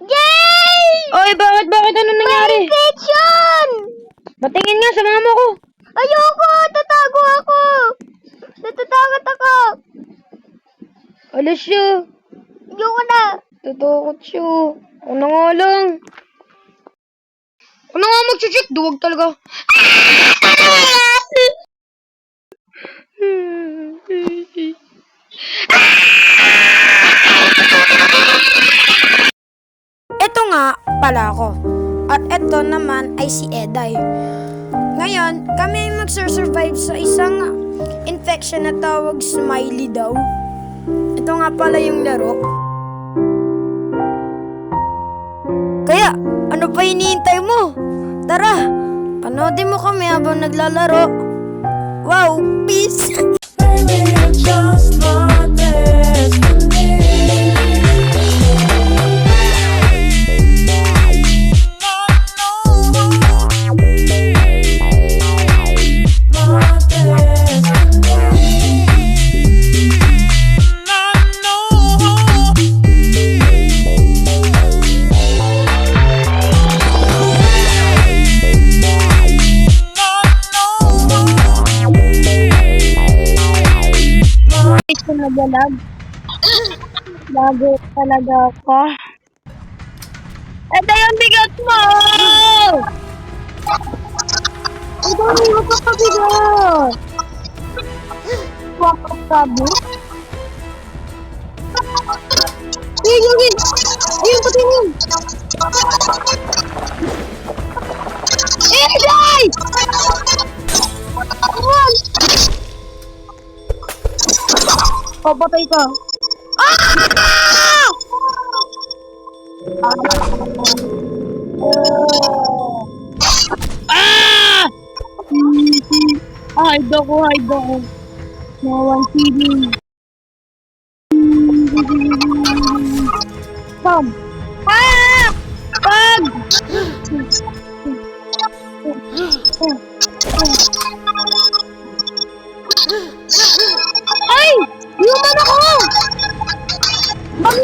Yay! Oy, bakit? Ano nangyari? Vacation! Patingin nga sa mama ko. Ayoko! Tatago ako! Natatakot ako! Alas siya. Ayoko na! Tatakot siya. Ako na nga lang. Ano nga mag-check? Duwag talaga. Ito nga pala ako. At ito naman ay si Eday. Ngayon, kami ay magsurvive sa isang infection na tawag smiley daw. Ito nga pala yung laro. Kaya, ano pa hinihintay mo? Tara, panoodin mo kami habang naglalaro. Wow, peace! Baby, you're just my destiny. Ito nagalag. Bago talaga ako. Ito yung bigat mo! Ito yung magpapabigat! Wapagsabi? Ayun! Ayun, patingin! Eday! Ayun! Papatay ka. Hide ako. No one see me. Come. Pag! Ay! Human ako! Pag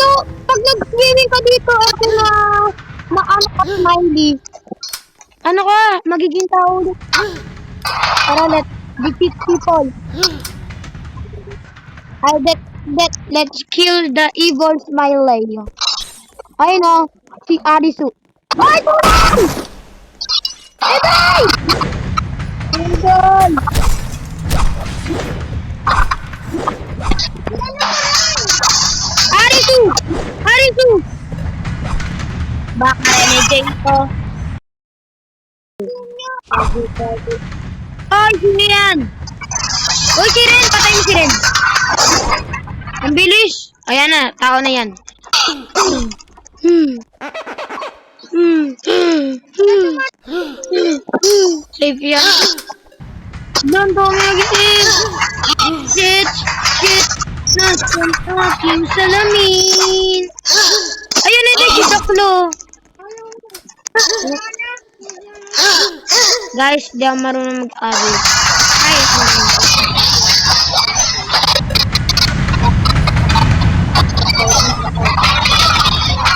nag-swimming ka dito, ako na ano ka, smiley. Ano ka? Magiging tao ulit. Para let's defeat people. Let's kill the evil smiley. Ayun o, si Arisu. Ay, tulang! Eday! Idol! Arisu! Baka renegade ko. Ay, sino yan? Uy, si Ren! Patay mo si Ren! Ang bilis! Ayan na, tao na yan. Safe yan. Doon dami nagising! Shit! Nasaan aking salamin? Ayun, ito si Doklo. Guys, di ako marunong mag-abi. Ay,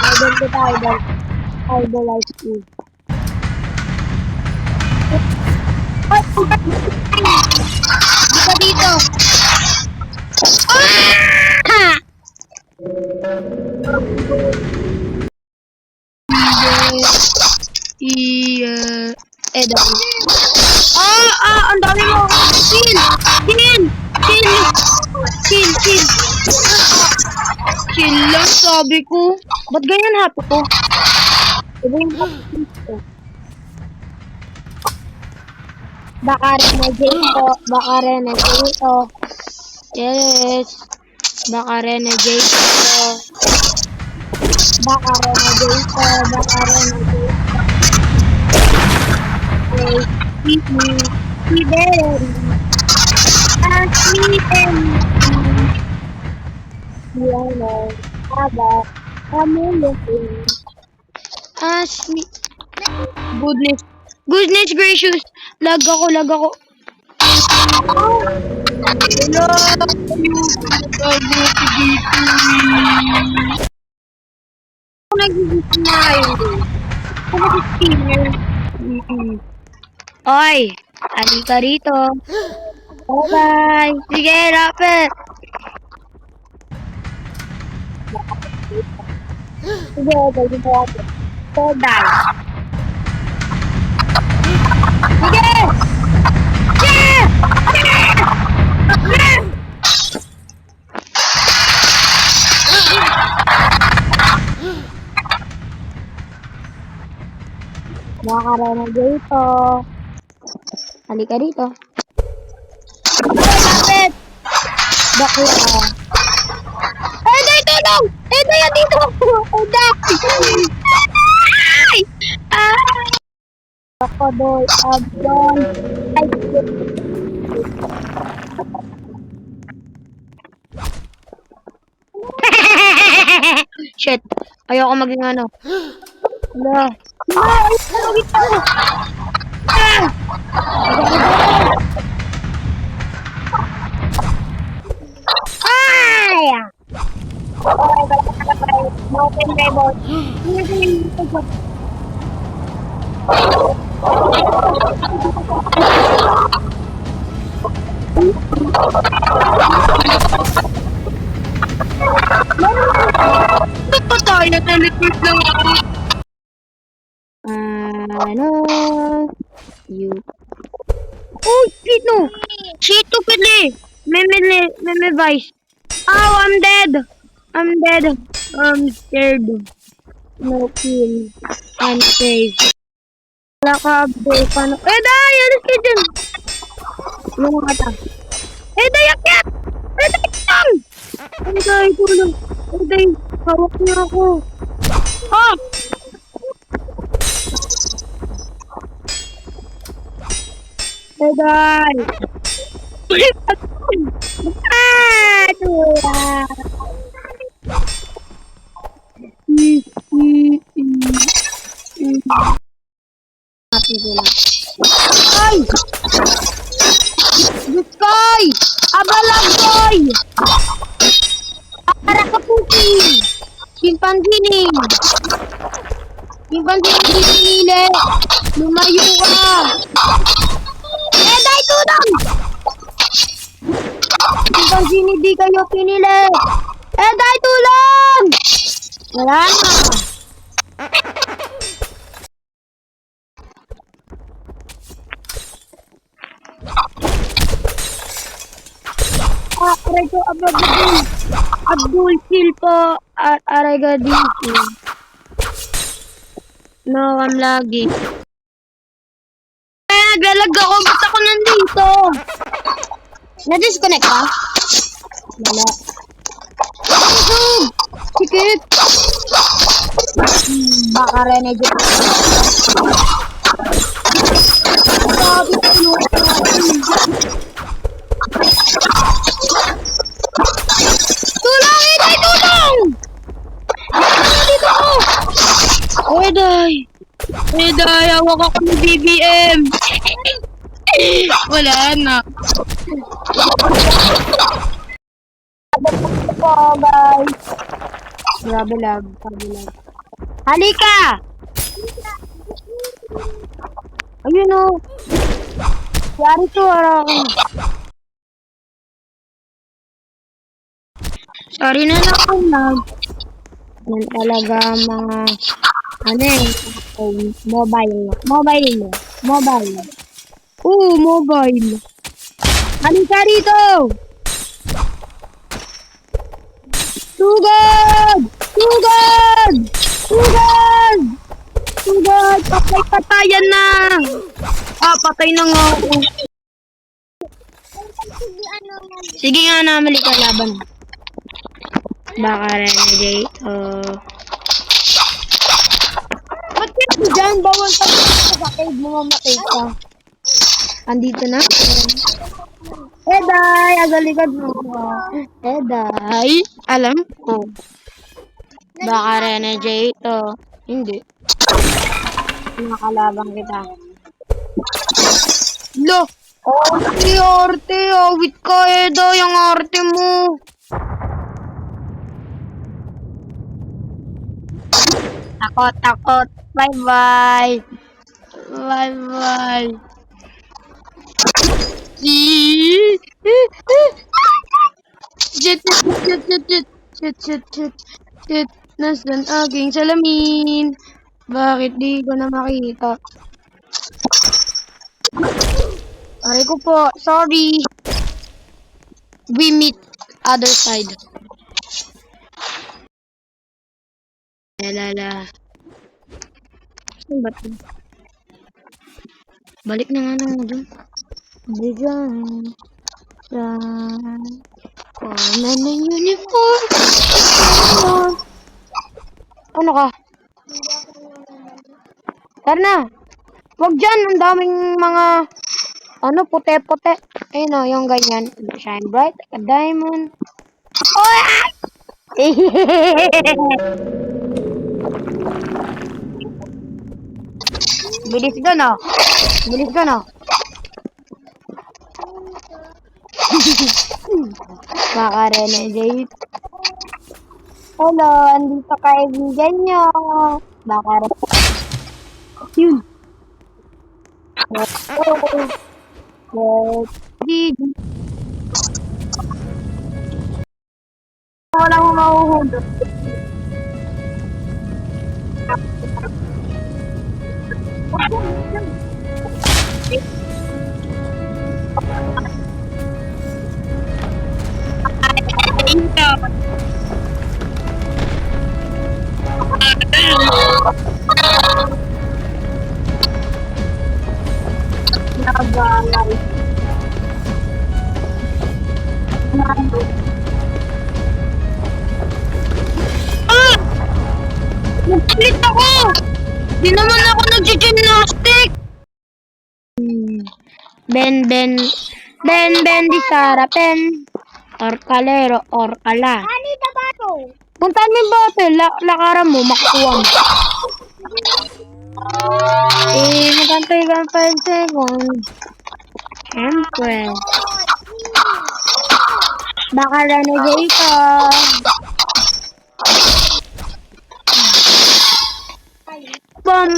idol kita, idol. Idolize you. Ay, dito. Edo. Ang dami mo. Chill lang, sabi ko. Ba't ganyan hapo ko? Iba yung hapo ko. Baka renegade ko. Yes. Baka renegade ko. Keep me. Ask me anything. Ask me. Goodness gracious. Lag ako. Hello! Ako nag-smile. Ako nag-spinner. Oy! Halika rito. Bye-bye! Sige, lapit! Sige, okay, dito ako. So, die. Sige! Sige! Makakarana dito. Halika dito. Lapit! Bakla. Eday, tulong! Eday, dito! Eday! Ay! Ay! Ako doy, abdon. Ay! Shit! Ayoko maging ano. Wala. Ay! Ay! Ah! Ay! Mountain Rebel. Ba't pa tayo nalipid lang ako? Ano? You. Oh, Chito! Chito pili! May vice. Oh, I'm dead! I'm dead. I'm scared. No kill. I'm safe. Wala ka update. Paano? Day! Alis ka dyan! Ano ka ta? Day, akyat! Day, lang! Day, tulong! Day, hawak niya ako. Ah! Day! Aduh! Mati sila. Ay! Guskoy! Abalagoy! Para kapusi! Simpansining! Simpansining pinili! Lumayo ka! Day, tulong! Simpansining di kayo pinili! Day, tulong! Wala na! Aray ko, Abdul Silpo at aray ka dito. No, I'm lagi. Naglalag ako, ba't ako nandito? Na-disconnect ka? Wala. Sikit! Baka renege. Sabi ko nung tulong! Eday! Tulong! Dito ako! Eday! Eday! Hawak ako ng BBM! Wala na. Guys! Grabe lag. Halika! Ayun o. Yari to, sorry na lang kung yan talaga mga mobile. Mobile. Halika rito! Sugod! Patayan na! Patay na nga ako. Sige nga na, mali ka laban. Baka renegade. Ba't ka dyan? Bawal ka sa cave mo, mamatay ka. Andito na. Eday! Agalikad mo. Eday! Alam ko. Baka renegade to. Hindi. Nakalabang kita. Lo! Arte, awit ka, Eda, yung arte mo. Takot. Bye-bye. Bye-bye. Shit. Nasaan aking salamin? Bakit di ko na makita? Aray ko po, sorry. We meet other side. Lala. Saan ba ito? Balik na nga lang doon. Bigyan. Saan? Kona ng uniform. Ano ka? Tara na. Wag dyan. Ang daming mga puti-puti. Ayun o, yung ganyan. Shine bright like a diamond. Oh! Bilis doon o. Maka-renegade. Hello, andito kaibigan nyo. Yun. Wala mo mahuhulog. Nagalay. Nagpalit ako! Di naman ako nag-gymnastic! Ben, di sarapen. Orkalero, orkala. Ani the battle? Puntaan mo yung battle, lakaran mo, makukuha mo. Magantay ka 5 seconds. Siyempre. Baka renegade ka. Bam,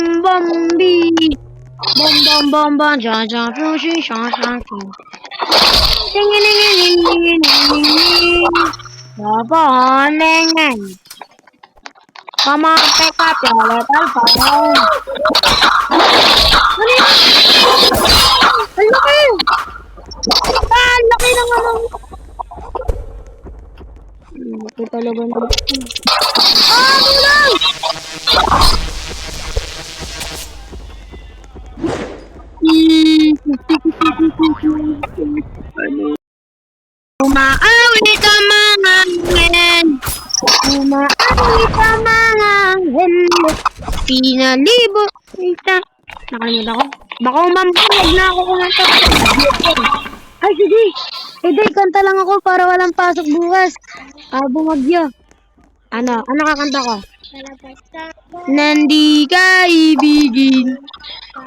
ja, fushi, sha. Ding. Babanengan. Come on, pick up your little phone. Ang laki! Ang laki ng ano. Laki talaga na. Tulong! Umaawi ka mga angel. Pinalibot kita. Nakalimutan ko. Baka umambulag na ako kung ito. Ay, sige. Ede, kanta lang ako para walang pasok bukas. Bumagyo. Ano kakanta ko? Nandi ka ibigin.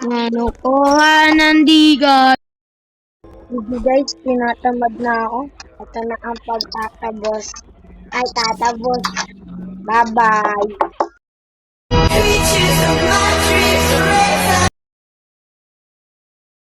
Ano ko nandi ka. Sige guys, tinatamad na ako. Ito na ang pagtatapos. Tatapos. Bye-bye. Reaches of my dreams.